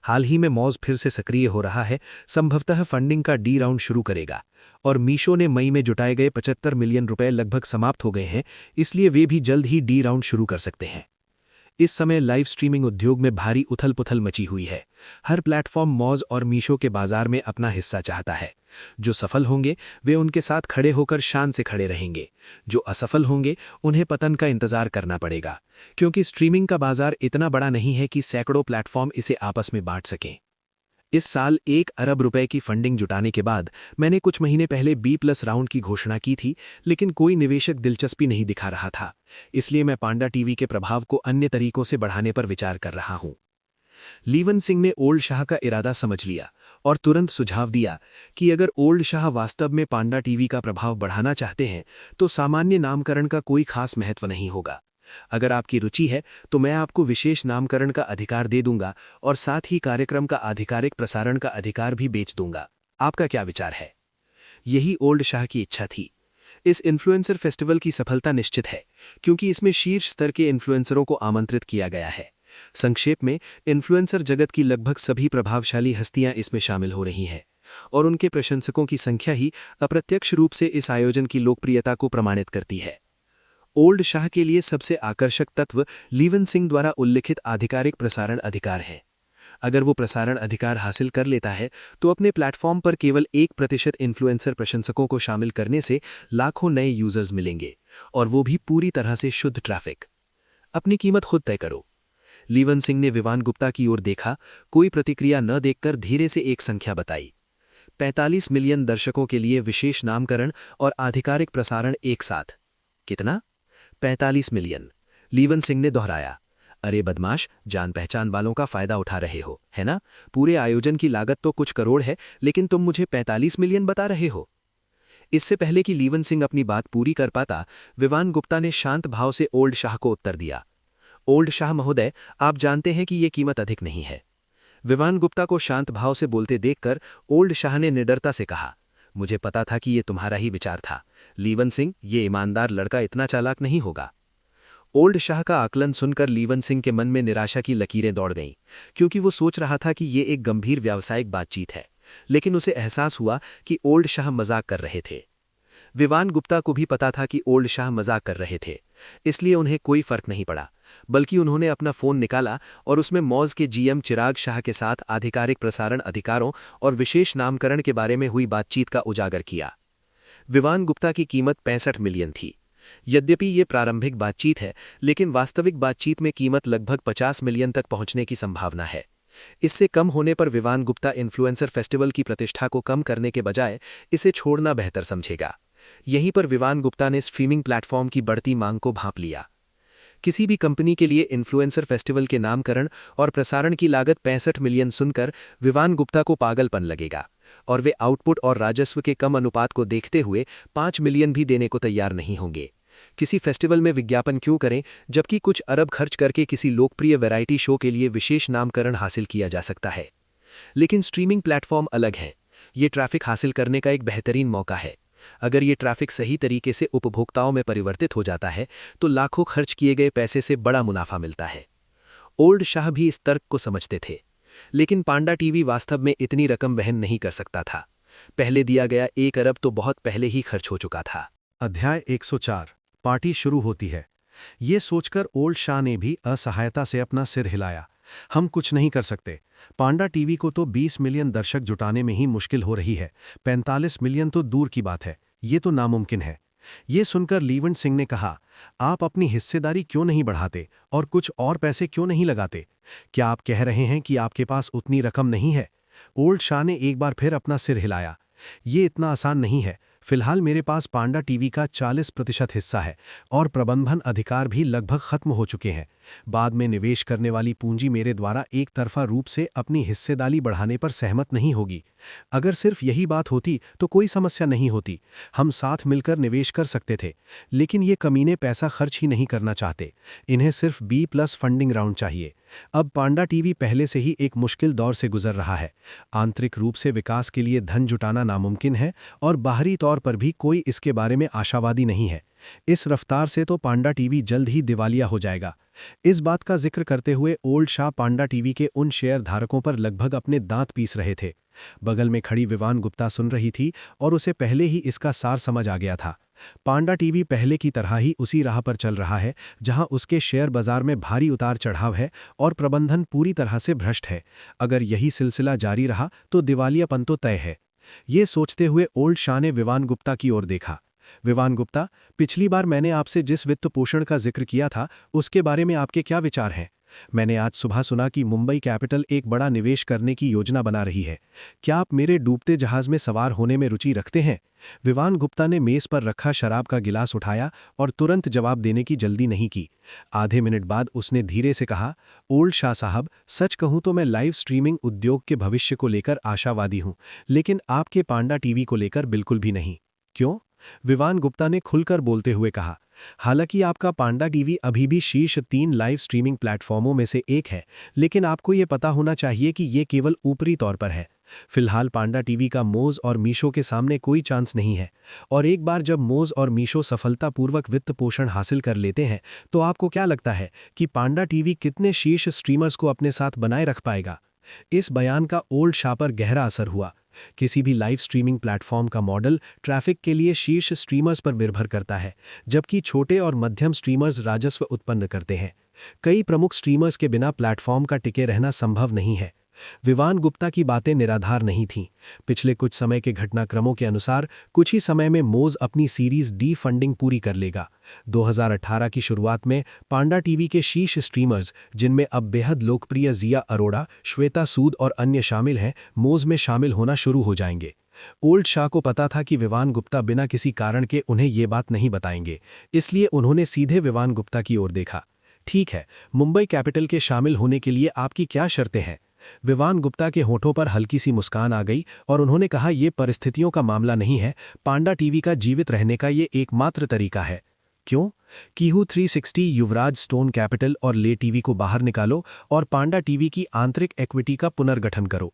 B: हाल ही में मौज फिर से सक्रिय हो रहा है, संभवतः फंडिंग का डी राउंड शुरू करेगा, और मीशो ने मई में जुटाए गए 75 मिलियन रुपए लगभग समाप्त हो गए हैं, इसलिए वे भी जल्द ही डी राउंड शुरू कर सकते हैं। इस समय लाइव स्ट्रीमिंग उद्योग में भारी उथल पुथल मची हुई है। हर प्लेटफॉर्म मौज और मीशो के बाजार में अपना हिस्सा चाहता है। जो सफल होंगे वे उनके साथ खड़े होकर शान से खड़े रहेंगे। जो असफल होंगे उन्हें पतन का इंतजार करना पड़ेगा, क्योंकि स्ट्रीमिंग का बाजार इतना बड़ा नहीं है कि सैकड़ों प्लेटफॉर्म इसे आपस में बांट सकें। इस साल 1 अरब रुपए की फंडिंग जुटाने के बाद मैंने कुछ महीने पहले B+ राउंड की घोषणा की थी, लेकिन कोई निवेशक दिलचस्पी नहीं दिखा रहा था। इसलिए मैं पांडा टीवी के प्रभाव को अन्य तरीकों से बढ़ाने पर विचार कर रहा हूं। लीवन सिंह ने ओल्ड शाह का इरादा समझ लिया और तुरंत सुझाव दिया कि अगर ओल्ड शाह वास्तव में पांडा टीवी का प्रभाव बढ़ाना चाहते हैं तो सामान्य नामकरण का कोई खास महत्व नहीं होगा। अगर आपकी रुचि है तो मैं आपको विशेष नामकरण का अधिकार दे दूंगा और साथ ही कार्यक्रम का आधिकारिक प्रसारण का अधिकार भी बेच दूंगा। आपका क्या विचार है? यही ओल्ड शाह की इच्छा थी। इस इन्फ्लुएंसर फेस्टिवल की सफलता निश्चित है, क्योंकि इसमें शीर्ष स्तर के इन्फ्लुएंसरों को आमंत्रित किया गया है। संक्षेप में, इन्फ्लुएंसर जगत की लगभग सभी प्रभावशाली हस्तियां इसमें शामिल हो रही हैं, और उनके प्रशंसकों की संख्या ही अप्रत्यक्ष रूप से इस आयोजन की लोकप्रियता को प्रमाणित करती है। ओल्ड शाह के लिए सबसे आकर्षक तत्व लीवन सिंह द्वारा उल्लिखित आधिकारिक प्रसारण अधिकार है। अगर वो प्रसारण अधिकार हासिल कर लेता है तो अपने प्लेटफॉर्म पर केवल 1% इन्फ्लुएंसर प्रशंसकों को शामिल करने से लाखों नए यूजर्स मिलेंगे, और वो भी पूरी तरह से शुद्ध ट्रैफिक। अपनी कीमत खुद तय करो। लीवन सिंह ने विवान गुप्ता की ओर देखा। कोई प्रतिक्रिया न देखकर धीरे से एक संख्या बताई। 45 मिलियन दर्शकों के लिए विशेष नामकरण और आधिकारिक प्रसारण एक साथ। कितना? 45 मिलियन। लीवन सिंह ने दोहराया। अरे बदमाश, जान पहचान वालों का फायदा उठा रहे हो, है ना? पूरे आयोजन की लागत तो कुछ करोड़ है, लेकिन तुम मुझे 45 मिलियन बता रहे हो। इससे पहले कि लीवन सिंह अपनी बात पूरी कर पाता, विवान गुप्ता ने शांत भाव से ओल्ड शाह को उत्तर दिया। ओल्ड शाह महोदय, आप जानते हैं कि ये कीमत अधिक नहीं है। विवान गुप्ता को शांत भाव से बोलते देखकर ओल्ड शाह ने निडरता से कहा, मुझे पता था कि ये तुम्हारा ही विचार था। लीवन सिंह, ये ईमानदार लड़का इतना चालाक नहीं होगा। ओल्ड शाह का आकलन सुनकर लीवन सिंह के मन में निराशा की लकीरें दौड़ गईं, क्योंकि वो सोच रहा था कि ये एक गंभीर व्यावसायिक बातचीत है, लेकिन उसे एहसास हुआ कि ओल्ड शाह मजाक कर रहे थे। विवान गुप्ता को भी पता था कि ओल्ड शाह मजाक कर रहे थे, इसलिए उन्हें कोई फर्क नहीं पड़ा। बल्कि उन्होंने अपना फोन निकाला और उसमें मौज के जीएम चिराग शाह के साथ आधिकारिक प्रसारण अधिकारों और विशेष नामकरण के बारे में हुई बातचीत का उजागर किया। विवान गुप्ता की कीमत 65 मिलियन थी। यद्यपि ये प्रारंभिक बातचीत है, लेकिन वास्तविक बातचीत में कीमत लगभग 50 मिलियन तक पहुंचने की संभावना है। इससे कम होने पर विवान गुप्ता इन्फ्लुएंसर फेस्टिवल की प्रतिष्ठा को कम करने के बजाय इसे छोड़ना बेहतर समझेगा। यहीं पर विवान गुप्ता ने स्ट्रीमिंग प्लेटफॉर्म की बढ़ती मांग को भांप लिया। किसी भी कंपनी के लिए इन्फ्लुएंसर फेस्टिवल के नामकरण और प्रसारण की लागत 65 मिलियन सुनकर विवान गुप्ता को पागलपन लगेगा और वे आउटपुट और राजस्व के कम अनुपात को देखते हुए 5 मिलियन भी देने को तैयार नहीं होंगे। किसी फेस्टिवल में विज्ञापन क्यों करें जबकि कुछ अरब खर्च करके किसी लोकप्रिय वैरायटी शो के लिए विशेष नामकरण हासिल किया जा सकता है। लेकिन स्ट्रीमिंग प्लेटफॉर्म अलग है। ये ट्रैफिक हासिल करने का एक बेहतरीन मौका है। अगर ये ट्रैफिक सही तरीके से उपभोक्ताओं में परिवर्तित हो जाता है तो लाखों खर्च किए गए पैसे से बड़ा मुनाफा मिलता है। ओल्ड शाह भी इस तर्क को समझते थे, लेकिन पांडा टीवी वास्तव में इतनी रकम वहन नहीं कर सकता था। पहले दिया गया 1 अरब तो बहुत पहले ही खर्च हो चुका था।
C: अध्याय 104 पार्टी शुरू होती है। ये सोचकर ओल्ड शाह ने भी असहायता से अपना सिर हिलाया। हम कुछ नहीं कर सकते। पांडा टीवी को तो 20 मिलियन दर्शक जुटाने में ही मुश्किल हो रही है, 45 मिलियन तो दूर की बात है। ये तो नामुमकिन है। ये सुनकर लीवंट सिंह ने कहा, आप अपनी हिस्सेदारी क्यों नहीं बढ़ाते और कुछ और पैसे क्यों नहीं लगाते? क्या आप कह रहे हैं कि आपके पास उतनी रकम नहीं है? ओल्ड शाह ने एक बार फिर अपना सिर हिलाया। ये इतना आसान नहीं है। फिलहाल मेरे पास पांडा टीवी का 40% हिस्सा है और प्रबंधन अधिकार भी लगभग खत्म हो चुके हैं। बाद में निवेश करने वाली पूंजी मेरे द्वारा एक तरफा रूप से अपनी हिस्सेदारी बढ़ाने पर सहमत नहीं होगी। अगर सिर्फ यही बात होती तो कोई समस्या नहीं होती। हम साथ मिलकर निवेश कर सकते थे, लेकिन ये कमीने पैसा खर्च ही नहीं करना चाहते। इन्हें सिर्फ B+ फंडिंग राउंड चाहिए। अब पांडा टीवी पहले से ही एक मुश्किल दौर से गुजर रहा है। आंतरिक रूप से विकास के लिए धन जुटाना नामुमकिन है और बाहरी तौर पर भी कोई इसके बारे में आशावादी नहीं है। इस रफ्तार से तो पांडा टीवी जल्द ही दिवालिया हो जाएगा। इस बात का जिक्र करते हुए ओल्ड शाह पांडा टीवी के उन शेयर धारकों पर लगभग अपने दांत पीस रहे थे। बगल में खड़ी विवान गुप्ता सुन रही थी और उसे पहले ही इसका सार समझ आ गया था। पांडा टीवी पहले की तरह ही उसी राह पर चल रहा है जहां उसके शेयर बाजार में भारी उतार चढ़ाव है और प्रबंधन पूरी तरह से भ्रष्ट है। अगर यही सिलसिला जारी रहा तो दिवालियापन तो तय है। ये सोचते हुए ओल्ड शाह ने विवान गुप्ता की ओर देखा। विवान गुप्ता, पिछली बार मैंने आपसे जिस वित्त पोषण का जिक्र किया था उसके बारे में आपके क्या विचार हैं? मैंने आज सुबह सुना कि मुंबई कैपिटल एक बड़ा निवेश करने की योजना बना रही है। क्या आप मेरे डूबते जहाज में सवार होने में रुचि रखते हैं? विवान गुप्ता ने मेज पर रखा शराब का गिलास उठाया और तुरंत जवाब देने की जल्दी नहीं की। आधे मिनट बाद उसने धीरे से कहा, ओल्ड शाह साहब, सच कहूं तो मैं लाइव स्ट्रीमिंग उद्योग के भविष्य को लेकर आशावादी हूं, लेकिन आपके पांडा टीवी को लेकर बिल्कुल भी नहीं। क्यों? विवान गुप्ता ने खुलकर बोलते हुए कहा, हालांकि आपका पांडा टीवी अभी भी शीर्ष 3 लाइव स्ट्रीमिंग प्लेटफॉर्मों में से एक है, लेकिन आपको ये पता होना चाहिए कि ये केवल ऊपरी तौर पर है। फिलहाल पांडा टीवी का मोज और मीशो के सामने कोई चांस नहीं है, और एक बार जब मोज और मीशो सफलतापूर्वक वित्त पोषण हासिल कर लेते हैं तो आपको क्या लगता है कि पांडा टीवी कितने शीर्ष स्ट्रीमर्स को अपने साथ बनाए रख पाएगा? इस बयान का ओल्ड शाह पर गहरा असर हुआ। किसी भी लाइव स्ट्रीमिंग प्लेटफॉर्म का मॉडल ट्रैफिक के लिए शीर्ष स्ट्रीमर्स पर निर्भर करता है, जबकि छोटे और मध्यम स्ट्रीमर्स राजस्व उत्पन्न करते हैं। कई प्रमुख स्ट्रीमर्स के बिना प्लेटफॉर्म का टिके रहना संभव नहीं है। विवान गुप्ता की बातें निराधार नहीं थीं। पिछले कुछ समय के घटनाक्रमों के अनुसार कुछ ही समय में मोज अपनी सीरीज D फंडिंग पूरी कर लेगा। 2018 की शुरुआत में पांडा टीवी के शीर्ष स्ट्रीमर्स, जिनमें अब बेहद लोकप्रिय जिया अरोड़ा, श्वेता सूद और अन्य शामिल हैं, मोज में शामिल होना शुरू हो जाएंगे। ओल्ड शाह को पता था कि विवान गुप्ता बिना किसी कारण के उन्हें ये बात नहीं बताएंगे, इसलिए उन्होंने सीधे विवान गुप्ता की ओर देखा। ठीक है, मुंबई कैपिटल के शामिल होने के लिए आपकी क्या शर्तें हैं? विवान गुप्ता के होठों पर हल्की सी मुस्कान आ गई और उन्होंने कहा, ये परिस्थितियों का मामला नहीं है, पांडा टीवी का जीवित रहने का ये एकमात्र तरीका है। क्यों? कीहू 360, युवराज स्टोन कैपिटल और ले टीवी को बाहर निकालो और पांडा टीवी की आंतरिक इक्विटी का पुनर्गठन करो।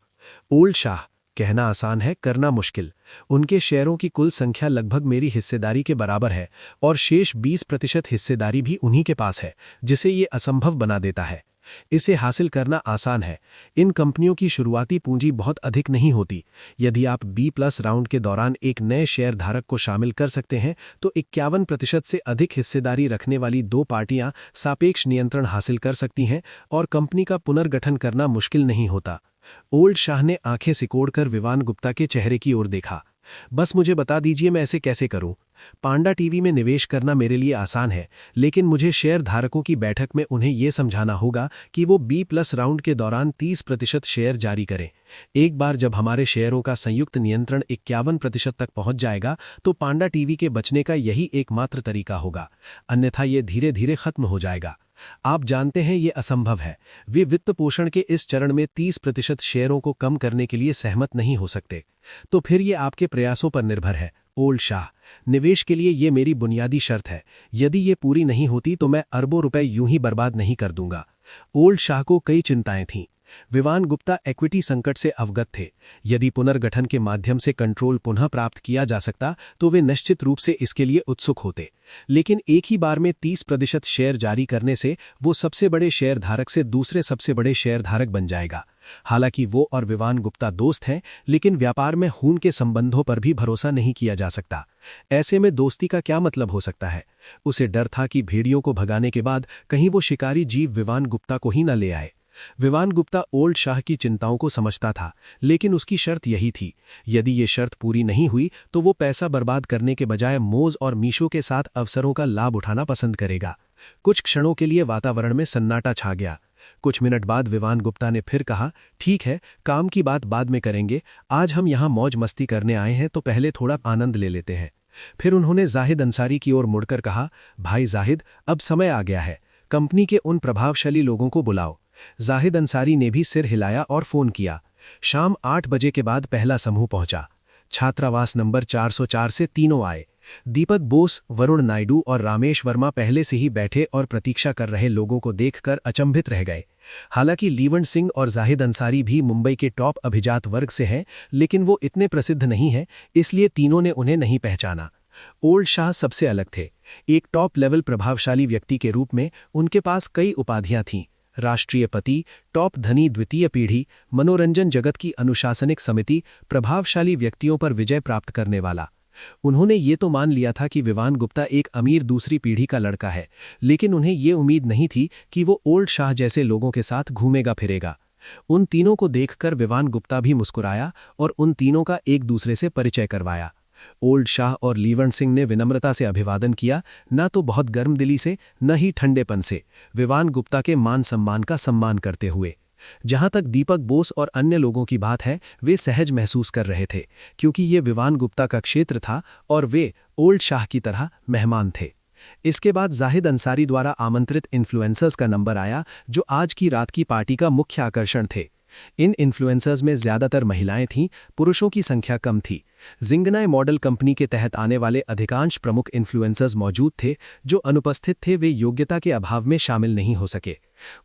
C: ओल्ड शाह, कहना आसान है, करना मुश्किल। उनके शेयरों की कुल संख्या लगभग मेरी हिस्सेदारी के बराबर है और शेष 20% हिस्सेदारी भी उन्हीं के पास है, जिसे ये असंभव बना देता है।
B: इसे हासिल करना आसान है। इन कंपनियों की शुरुआती पूंजी बहुत अधिक नहीं होती। यदि आप B+ राउंड के दौरान एक नए शेयर धारक को शामिल कर सकते हैं तो 51% से अधिक हिस्सेदारी रखने वाली दो पार्टियां सापेक्ष नियंत्रण हासिल कर सकती हैं और कंपनी का पुनर्गठन करना मुश्किल नहीं होता। ओल्ड शाह ने आंखें सिकोड़कर विवान गुप्ता के चेहरे की ओर देखा। बस मुझे बता दीजिए मैं ऐसे कैसे करूं? पांडा टीवी में निवेश करना मेरे लिए आसान है, लेकिन मुझे शेयर धारकों की बैठक में उन्हें यह समझाना होगा कि वो B+ राउंड के दौरान 30% शेयर जारी करें। एक बार जब हमारे शेयरों का संयुक्त नियंत्रण 51% तक पहुंच जाएगा तो पांडा टीवी के बचने का यही एकमात्र तरीका होगा, अन्यथा ये धीरे धीरे खत्म हो जाएगा। आप जानते हैं ये असंभव है। वे वित्त पोषण के इस चरण में 30% शेयरों को कम करने के लिए सहमत नहीं हो सकते। तो फिर ये आपके प्रयासों पर निर्भर है। ओल्ड शाह, निवेश के लिए ये मेरी बुनियादी शर्त है। यदि ये पूरी नहीं होती तो मैं अरबों रुपए यूं ही बर्बाद नहीं कर दूंगा। ओल्ड शाह को कई चिंताएं थीं। विवान गुप्ता इक्विटी संकट से अवगत थे। यदि पुनर्गठन के माध्यम से कंट्रोल पुनः प्राप्त किया जा सकता तो वे निश्चित रूप से इसके लिए उत्सुक होते, लेकिन एक ही बार में 30% शेयर जारी करने से वो सबसे बड़े शेयर धारक से दूसरे सबसे बड़े शेयर धारक बन जाएगा। हालांकि वो और विवान गुप्ता दोस्त हैं, लेकिन व्यापार में खून के संबंधों पर भी भरोसा नहीं किया जा सकता। ऐसे में दोस्ती का क्या मतलब हो सकता है? उसे डर था कि भेड़ियों को भगाने के बाद कहीं वो शिकारी जीव विवान गुप्ता को ही न ले आए। विवान गुप्ता ओल्ड शाह की चिंताओं को समझता था, लेकिन उसकी शर्त यही थी। यदि ये शर्त पूरी नहीं हुई तो वो पैसा बर्बाद करने के बजाय मोज और मीशो के साथ अवसरों का लाभ उठाना पसंद करेगा। कुछ क्षणों के लिए वातावरण में सन्नाटा छा गया। कुछ मिनट बाद विवान गुप्ता ने फिर कहा, ठीक है, काम की बात बाद में करेंगे। आज हम यहाँ मौज मस्ती करने आए हैं तो पहले थोड़ा आनंद ले लेते हैं। फिर उन्होंने जाहिद अंसारी की ओर मुड़कर कहा, भाई जाहिद, अब समय आ गया है। कंपनी के उन प्रभावशाली लोगों को बुलाओ। जाहिद अंसारी ने भी सिर हिलाया और फोन किया। शाम 8 बजे के बाद पहला समूह पहुंचा। छात्रावास नंबर 404 से तीनों आए। दीपक बोस, वरुण नायडू और रामेश वर्मा पहले से ही बैठे और प्रतीक्षा कर रहे लोगों को देखकर अचंभित रह गए। हालांकि लीवन सिंह और जाहिद अंसारी भी मुंबई के टॉप अभिजात वर्ग से हैं, लेकिन वो इतने प्रसिद्ध नहीं हैं, इसलिए तीनों ने उन्हें नहीं पहचाना। ओल्ड शाह सबसे अलग थे। एक टॉप लेवल प्रभावशाली व्यक्ति के रूप में उनके पास कई उपाधियां थीं। राष्ट्रीयपति, टॉप धनी द्वितीय पीढ़ी, मनोरंजन जगत की अनुशासनिक समिति, प्रभावशाली व्यक्तियों पर विजय प्राप्त करने वाला। उन्होंने ये तो मान लिया था कि विवान गुप्ता एक अमीर दूसरी पीढ़ी का लड़का है, लेकिन उन्हें ये उम्मीद नहीं थी कि वो ओल्ड शाह जैसे लोगों के साथ घूमेगा फिरेगा। उन तीनों को देखकर विवान गुप्ता भी मुस्कुराया और उन तीनों का एक दूसरे से परिचय करवाया। ओल्ड शाह और लीवन सिंह ने विनम्रता से अभिवादन किया, न तो बहुत गर्मदिली से न ही ठंडेपन से, विवान गुप्ता के मान सम्मान का सम्मान करते हुए। जहां तक दीपक बोस और अन्य लोगों की बात है, वे सहज महसूस कर रहे थे, क्योंकि ये विवान गुप्ता का क्षेत्र था और वे ओल्ड शाह की तरह मेहमान थे। इसके बाद जाहिद अंसारी द्वारा आमंत्रित इन्फ्लुएंसर्स का नंबर आया, जो आज की रात की पार्टी का मुख्य आकर्षण थे। इन इन्फ्लुएंसर्स में ज्यादातर महिलाएं थीं, पुरुषों की संख्या कम थी। जिंगनाई मॉडल कंपनी के तहत आने वाले अधिकांश प्रमुख इन्फ्लुएंसर्स मौजूद थे। जो अनुपस्थित थे वे योग्यता के अभाव में शामिल नहीं हो सके।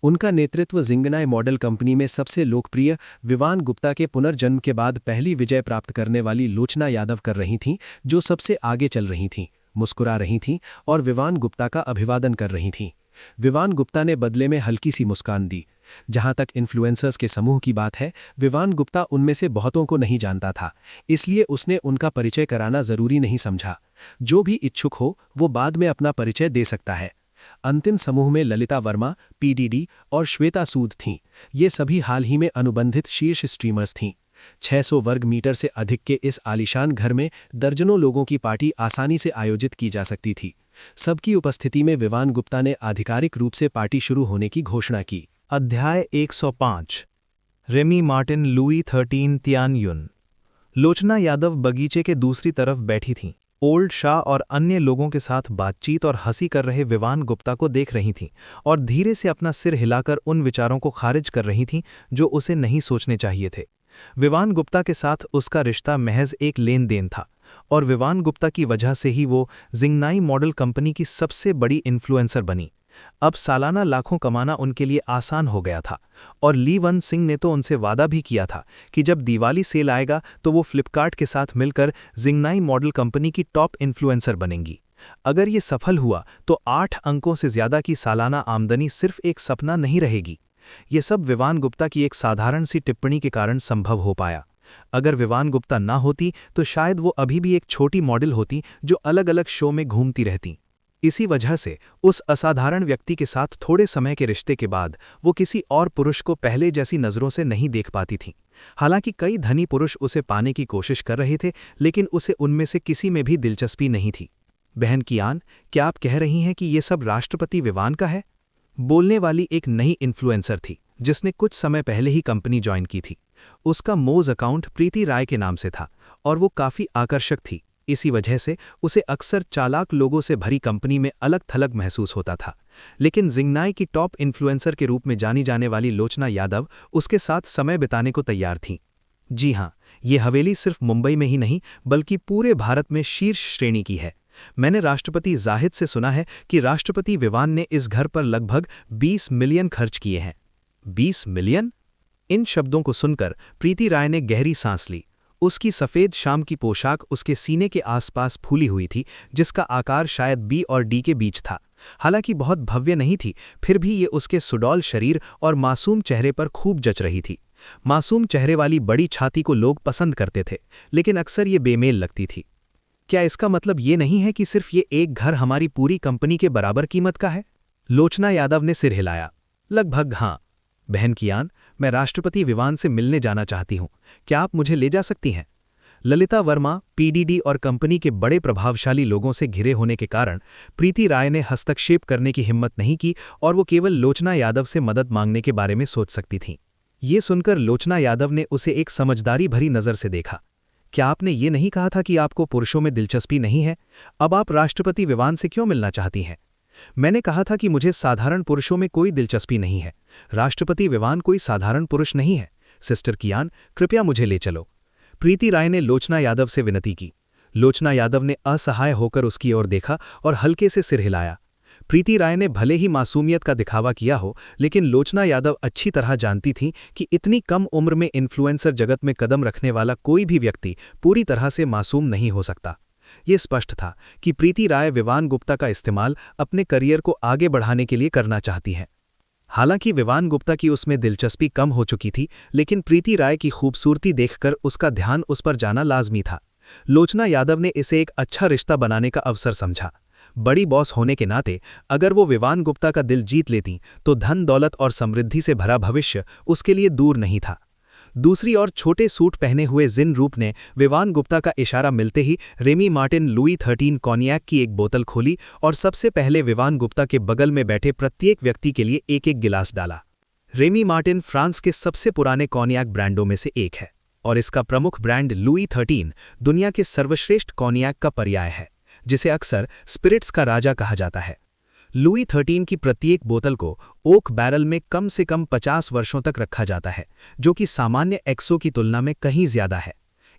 B: उनका नेतृत्व जिंगनाई मॉडल कंपनी में सबसे लोकप्रिय विवान गुप्ता के पुनर्जन्म के बाद पहली विजय प्राप्त करने वाली लोचना यादव कर रही थीं, जो सबसे आगे चल रही थीं, मुस्कुरा रही थीं और विवान गुप्ता का अभिवादन कर रही थीं। विवान गुप्ता ने बदले में हल्की सी मुस्कान दी। जहां तक इन्फ्लुएंसर्स के समूह की बात है, विवान गुप्ता उनमें से बहुतों को नहीं जानता था, इसलिए उसने उनका परिचय कराना जरूरी नहीं समझा। जो भी इच्छुक हो वो बाद में अपना परिचय दे सकता है। अंतिम समूह में ललिता वर्मा, PDD और श्वेता सूद थीं। ये सभी हाल ही में अनुबंधित शीर्ष स्ट्रीमर्स थीं। 600 वर्ग मीटर से अधिक के इस आलीशान घर में दर्जनों लोगों की पार्टी आसानी से आयोजित की जा सकती थी। सबकी उपस्थिति में विवान गुप्ता ने आधिकारिक रूप से पार्टी शुरू होने की घोषणा की।
C: अध्याय 105। Remy Martin, Louis 13 Tian Yun. Lochana Yadav बगीचे के दूसरी तरफ बैठी थीं। ओल्ड शाह और अन्य लोगों के साथ बातचीत और हंसी कर रहे विवान गुप्ता को देख रही थीं और धीरे से अपना सिर हिलाकर उन विचारों को खारिज कर रही थीं जो उसे नहीं सोचने चाहिए थे। विवान गुप्ता के साथ उसका रिश्ता महज एक लेन देन था और विवान गुप्ता की वजह से ही वो जिंगनाई मॉडल कंपनी की सबसे बड़ी इन्फ्लुएंसर बनी। अब सालाना लाखों कमाना उनके लिए आसान हो गया था और लीवन सिंह ने तो उनसे वादा भी किया था कि जब दिवाली सेल आएगा तो वो फ्लिपकार्ट के साथ मिलकर जिंगनाई मॉडल कंपनी की टॉप इन्फ्लुएंसर बनेंगी। अगर ये सफल हुआ तो 8 अंकों से ज्यादा की सालाना आमदनी सिर्फ एक सपना नहीं रहेगी।
B: ये सब विवान गुप्ता की एक साधारण सी टिप्पणी के कारण संभव हो पाया। अगर विवान गुप्ता ना होती तो शायद वो अभी भी एक छोटी मॉडल होती जो अलग अलग शो में घूमती रहती। इसी वजह से उस असाधारण व्यक्ति के साथ थोड़े समय के रिश्ते के बाद वो किसी और पुरुष को पहले जैसी नज़रों से नहीं देख पाती थीं। हालांकि कई धनी पुरुष उसे पाने की कोशिश कर रहे थे, लेकिन उसे उनमें से किसी में भी दिलचस्पी नहीं थी। बहन कियान, क्या आप कह रही हैं कि ये सब राष्ट्रपति विवान का है? बोलने वाली एक नई इन्फ्लुएंसर थी जिसने कुछ समय पहले ही कंपनी ज्वाइन की थी। उसका मोज अकाउंट प्रीति राय के नाम से था और वो काफ़ी आकर्षक थी। इसी वजह से उसे अक्सर चालाक लोगों से भरी कंपनी में अलग थलग महसूस होता था। लेकिन जिंगनाई की टॉप इन्फ्लुएंसर के रूप में जानी जाने वाली लोचना यादव उसके साथ समय बिताने को तैयार थीं। जी हां, ये हवेली सिर्फ मुंबई में ही नहीं बल्कि पूरे भारत में शीर्ष श्रेणी की है। मैंने राष्ट्रपति जाहिद से सुना है कि राष्ट्रपति विवान ने इस घर पर लगभग 20 मिलियन खर्च किए हैं। 20 मिलियन? इन शब्दों को सुनकर प्रीति राय ने गहरी सांस ली। उसकी सफ़ेद शाम की पोशाक उसके सीने के आसपास फूली हुई थी, जिसका आकार शायद बी और डी के बीच था। हालांकि बहुत भव्य नहीं थी, फिर भी ये उसके सुडौल शरीर और मासूम चेहरे पर खूब जच रही थी। मासूम चेहरे वाली बड़ी छाती को लोग पसंद करते थे, लेकिन अक्सर ये बेमेल लगती थी। क्या इसका मतलब ये नहीं है कि सिर्फ ये एक घर हमारी पूरी कंपनी के बराबर कीमत का है? लोचना यादव ने सिर हिलाया। लगभग हाँ। बहन कियान, मैं राष्ट्रपति विवान से मिलने जाना चाहती हूँ। क्या आप मुझे ले जा सकती हैं? ललिता वर्मा, पीडीडी और कंपनी के बड़े प्रभावशाली लोगों से घिरे होने के कारण प्रीति राय ने हस्तक्षेप करने की हिम्मत नहीं की और वो केवल लोचना यादव से मदद मांगने के बारे में सोच सकती थीं। ये सुनकर लोचना यादव ने उसे एक समझदारी भरी नज़र से देखा। क्या आपने ये नहीं कहा था कि आपको पुरुषों में दिलचस्पी नहीं है? अब आप राष्ट्रपति विवान से क्यों मिलना चाहती हैं? मैंने कहा था कि मुझे साधारण पुरुषों में कोई दिलचस्पी नहीं है। राष्ट्रपति विवान कोई साधारण पुरुष नहीं है। सिस्टर कियान, कृपया मुझे ले चलो। प्रीति राय ने लोचना यादव से विनती की। लोचना यादव ने असहाय होकर उसकी ओर देखा और हल्के से सिर हिलाया। प्रीति राय ने भले ही मासूमियत का दिखावा किया हो, लेकिन लोचना यादव अच्छी तरह जानती थीं कि इतनी कम उम्र में इन्फ्लुएंसर जगत में कदम रखने वाला कोई भी व्यक्ति पूरी तरह से मासूम नहीं हो सकता। ये स्पष्ट था कि प्रीति राय विवान गुप्ता का इस्तेमाल अपने करियर को आगे बढ़ाने के लिए करना चाहती हैं। हालांकि विवान गुप्ता की उसमें दिलचस्पी कम हो चुकी थी, लेकिन प्रीति राय की खूबसूरती देखकर उसका ध्यान उस पर जाना लाजमी था। लोचना यादव ने इसे एक अच्छा रिश्ता बनाने का अवसर समझा। बड़ी बॉस होने के नाते अगर वो विवान गुप्ता का दिल जीत लेती तो धन दौलत और समृद्धि से भरा भविष्य उसके लिए दूर नहीं था। दूसरी ओर छोटे सूट पहने हुए जिन रूप ने विवान गुप्ता का इशारा मिलते ही रेमी मार्टिन लुई 13 कॉन्याक की एक बोतल खोली और सबसे पहले विवान गुप्ता के बगल में बैठे प्रत्येक व्यक्ति के लिए एक एक गिलास डाला। रेमी मार्टिन फ्रांस के सबसे पुराने कॉन्याक ब्रांडों में से एक है और इसका प्रमुख ब्रांड लुई 13 दुनिया के सर्वश्रेष्ठ कॉन्याक का पर्याय है, जिसे अक्सर स्पिरिट्स का राजा कहा जाता है। लुई 13 की प्रत्येक बोतल को ओक बैरल में कम से कम 50 वर्षों तक रखा जाता है, जो कि सामान्य एक्सो की तुलना में कहीं ज्यादा है।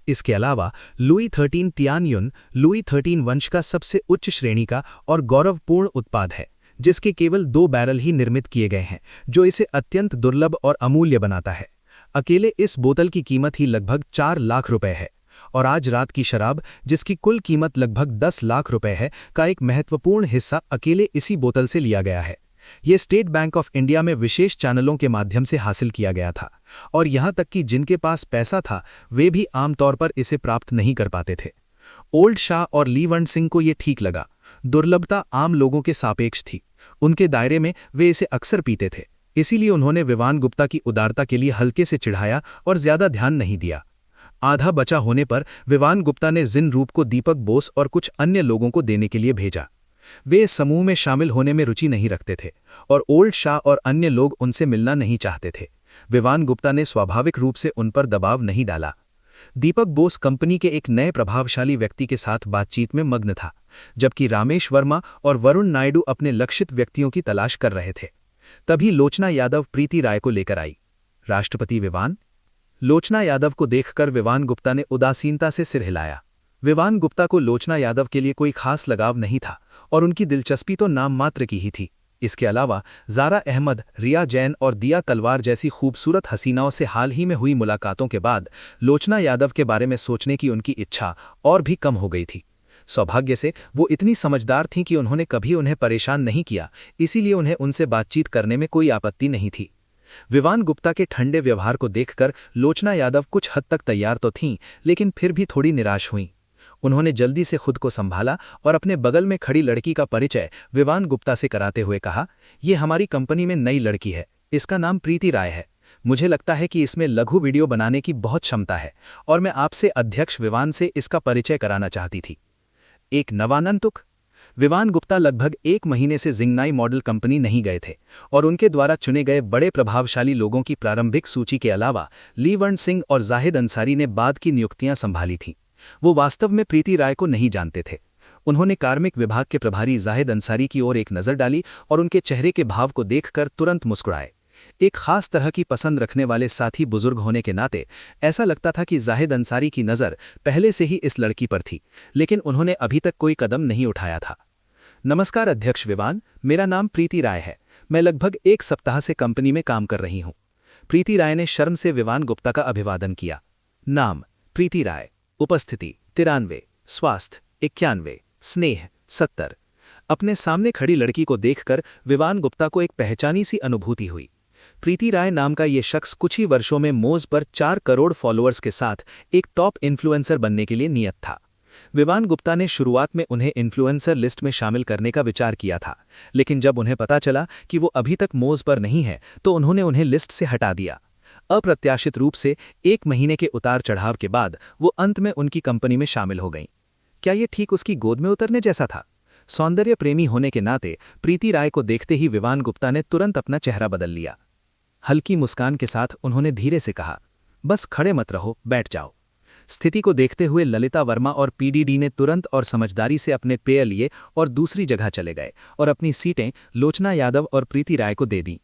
B: इसके अलावा लुई 13 तियानयुन लुई 13 वंश का सबसे उच्च श्रेणी का और गौरवपूर्ण उत्पाद है, जिसके केवल 2 बैरल ही निर्मित किए गए हैं, जो इसे अत्यंत दुर्लभ और अमूल्य बनाता है। अकेले इस बोतल की कीमत ही लगभग 4 लाख रुपए है और आज रात की शराब, जिसकी कुल कीमत लगभग 10 लाख रुपए है, का एक महत्वपूर्ण हिस्सा अकेले इसी बोतल से लिया गया है। ये स्टेट बैंक ऑफ इंडिया में विशेष चैनलों के माध्यम से हासिल किया गया था और यहाँ तक कि जिनके पास पैसा था वे भी आमतौर पर इसे प्राप्त नहीं कर पाते थे। ओल्ड शाह और लीवंड सिंह को ये ठीक लगा। दुर्लभता आम लोगों के सापेक्ष थी। उनके दायरे में वे इसे अक्सर पीते थे, इसीलिए उन्होंने विवान गुप्ता की उदारता के लिए हल्के से चिढ़ाया और ज्यादा ध्यान नहीं दिया। आधा बचा होने पर विवान गुप्ता ने जिन रूप को दीपक बोस और कुछ अन्य लोगों को देने के लिए भेजा। वे इस समूह में शामिल होने में रुचि नहीं रखते थे और ओल्ड शाह और अन्य लोग उनसे मिलना नहीं चाहते थे। विवान गुप्ता ने स्वाभाविक रूप से उन पर दबाव नहीं डाला। दीपक बोस कंपनी के एक नए प्रभावशाली व्यक्ति के साथ बातचीत में मग्न था, जबकि रामेश वर्मा और वरुण नायडू अपने लक्षित व्यक्तियों की तलाश कर रहे थे। तभी लोचना यादव प्रीति राय को लेकर आई। राष्ट्रपति विवान? लोचना यादव को देखकर विवान गुप्ता ने उदासीनता से सिर हिलाया। विवान गुप्ता को लोचना यादव के लिए कोई खास लगाव नहीं था और उनकी दिलचस्पी तो नाम मात्र की ही थी। इसके अलावा ज़ारा अहमद, रिया जैन और दिया तलवार जैसी खूबसूरत हसीनाओं से हाल ही में हुई मुलाकातों के बाद लोचना यादव के बारे में सोचने की उनकी इच्छा और भी कम हो गई थी। सौभाग्य से वो इतनी समझदार थीं कि उन्होंने कभी उन्हें परेशान नहीं किया, इसीलिए उन्हें उनसे बातचीत करने में कोई आपत्ति नहीं थी। विवान गुप्ता के ठंडे व्यवहार को देखकर लोचना यादव कुछ हद तक तैयार तो थीं, लेकिन फिर भी थोड़ी निराश हुईं। उन्होंने जल्दी से खुद को संभाला और अपने बगल में खड़ी लड़की का परिचय विवान गुप्ता से कराते हुए कहा, ये हमारी कंपनी में नई लड़की है, इसका नाम प्रीति राय है। मुझे लगता है कि इसमें लघु वीडियो बनाने की बहुत क्षमता है और मैं आपसे अध्यक्ष विवान से इसका परिचय कराना चाहती थी। एक नवागंतुक। विवान गुप्ता लगभग 1 महीने से जिंगनाई मॉडल कंपनी नहीं गए थे और उनके द्वारा चुने गए बड़े प्रभावशाली लोगों की प्रारंभिक सूची के अलावा लीवर्ण सिंह और जाहिद अंसारी ने बाद की नियुक्तियां संभाली थीं। वो वास्तव में प्रीति राय को नहीं जानते थे। उन्होंने कार्मिक विभाग के प्रभारी जाहिद अंसारी की ओर एक नज़र डाली और उनके चेहरे के भाव को देखकर तुरंत मुस्कुराए। एक खास तरह की पसंद रखने वाले साथी बुजुर्ग होने के नाते ऐसा लगता था कि जाहिद अंसारी की नज़र पहले से ही इस लड़की पर थी, लेकिन उन्होंने अभी तक कोई कदम नहीं उठाया था। नमस्कार अध्यक्ष विवान, मेरा नाम प्रीति राय है। मैं लगभग 1 सप्ताह से कंपनी में काम कर रही हूँ। प्रीति राय ने शर्म से विवान गुप्ता का अभिवादन किया। नाम प्रीति राय, उपस्थिति 93, स्वास्थ्य 91, स्नेह 70। अपने सामने खड़ी लड़की को देखकर विवान गुप्ता को एक पहचानी सी अनुभूति हुई। प्रीति राय नाम का ये शख्स कुछ ही वर्षों में मोज पर 4 करोड़ फॉलोअर्स के साथ एक टॉप इन्फ्लुएंसर बनने के लिए नियत था। विवान गुप्ता ने शुरुआत में उन्हें इन्फ्लुएंसर लिस्ट में शामिल करने का विचार किया था, लेकिन जब उन्हें पता चला कि वो अभी तक मोज पर नहीं है तो उन्होंने उन्हें लिस्ट से हटा दिया। अप्रत्याशित रूप से 1 महीने के उतार चढ़ाव के बाद वो अंत में उनकी कंपनी में शामिल हो गईं। क्या ये ठीक उसकी गोद में उतरने जैसा था? सौंदर्य प्रेमी होने के नाते प्रीति राय को देखते ही विवान गुप्ता ने तुरंत अपना चेहरा बदल लिया। हल्की मुस्कान के साथ उन्होंने धीरे से कहा, बस खड़े मत रहो, बैठ जाओ। स्थिति को देखते हुए ललिता वर्मा और पीडीडी ने तुरंत और समझदारी से अपने पेय लिए और दूसरी जगह चले गए और अपनी सीटें लोचना यादव और प्रीति राय को दे दी।